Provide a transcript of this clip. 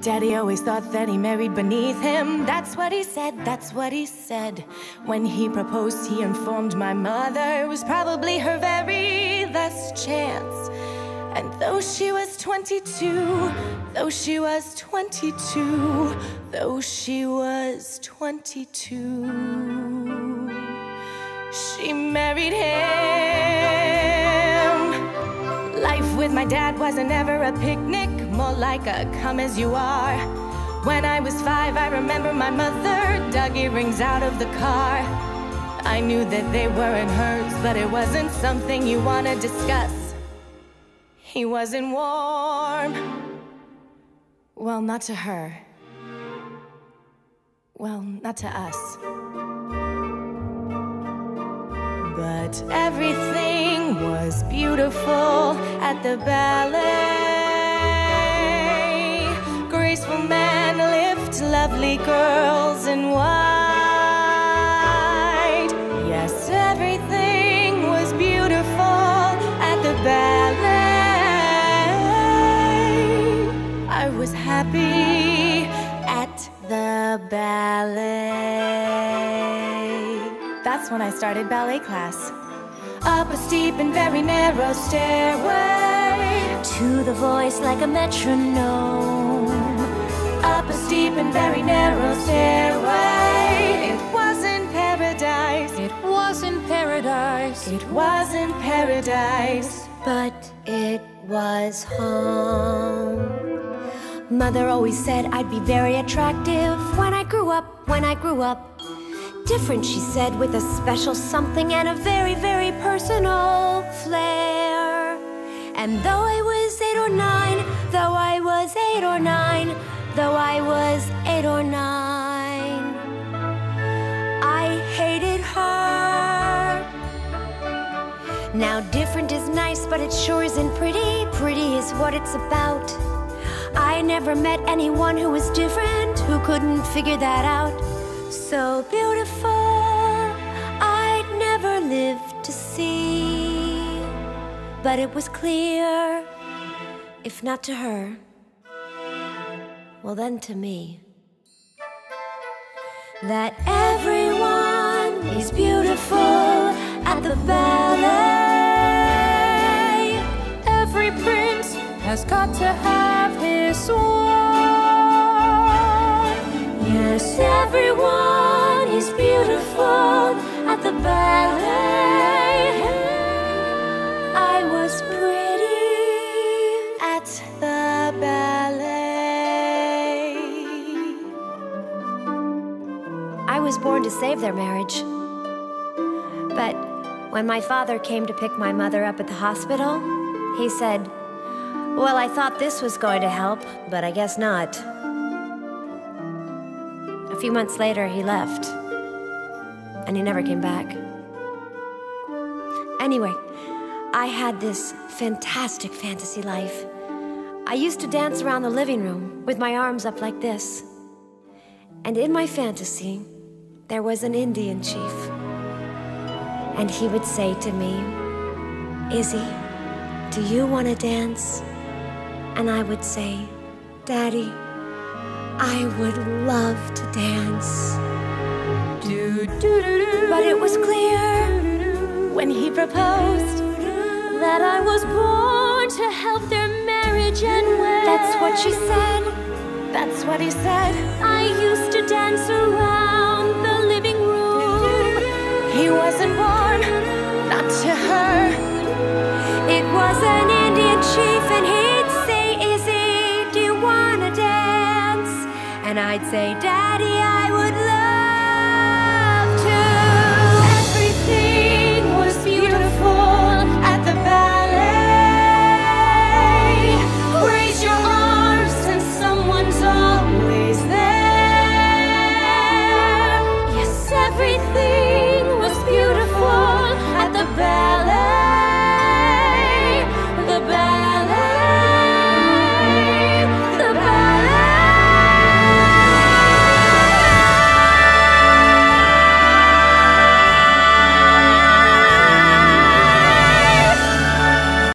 Daddy always thought that he married beneath him. That's what he said, that's what he said. When he proposed, he informed my mother it was probably her very last chance. And though she was 22, though she was 22, though she was 22, she married him. Life with my dad wasn't ever a picnic, more like a come as you are. When I was 5, I remember my mother dug earrings out of the car. I knew that they weren't hers, but it wasn't something you want to discuss. He wasn't warm. Well, not to her. Well, not to us. But everything was beautiful at the ballet. Graceful men lift lovely girls in white. Yes, everything was beautiful at the ballet. I was happy at the ballet. That's when I started ballet class. Up a steep and very narrow stairway to the voice like a metronome. Up a steep and very narrow stairway. It wasn't paradise. It wasn't paradise. It wasn't paradise. But it was home. Mother always said I'd be very attractive when I grew up, when I grew up. Different, she said, with a special something and a very, very personal flair. And though I was 8 or 9, though I was 8 or 9, though I was 8 or 9, I hated her. Now different is nice, but it sure isn't pretty. Pretty is what it's about. I never met anyone who was different, who couldn't figure that out. So beautiful, I'd never live to see. But it was clear, if not to her, well then to me, that everyone is beautiful at the ballet. Every prince has got to have his swan. Yes, everyone is beautiful at the ballet. I was pretty at the ballet. I was born to save their marriage. But when my father came to pick my mother up at the hospital, he said, "Well, I thought this was going to help, but I guess not." A few months later, he left, and he never came back. Anyway, I had this fantastic fantasy life. I used to dance around the living room with my arms up like this. And in my fantasy, there was an Indian chief. And he would say to me, "Izzy, do you want to dance?" And I would say, "Daddy, I would love to dance." But it was clear when he proposed that I was born to help their marriage end well. That's what she said. That's what he said. I used to dance around the living room. He wasn't warm, not to her. It was an Indian chief, and he'd say, "Izzy, do you wanna dance?" And I'd say, "Daddy, I would love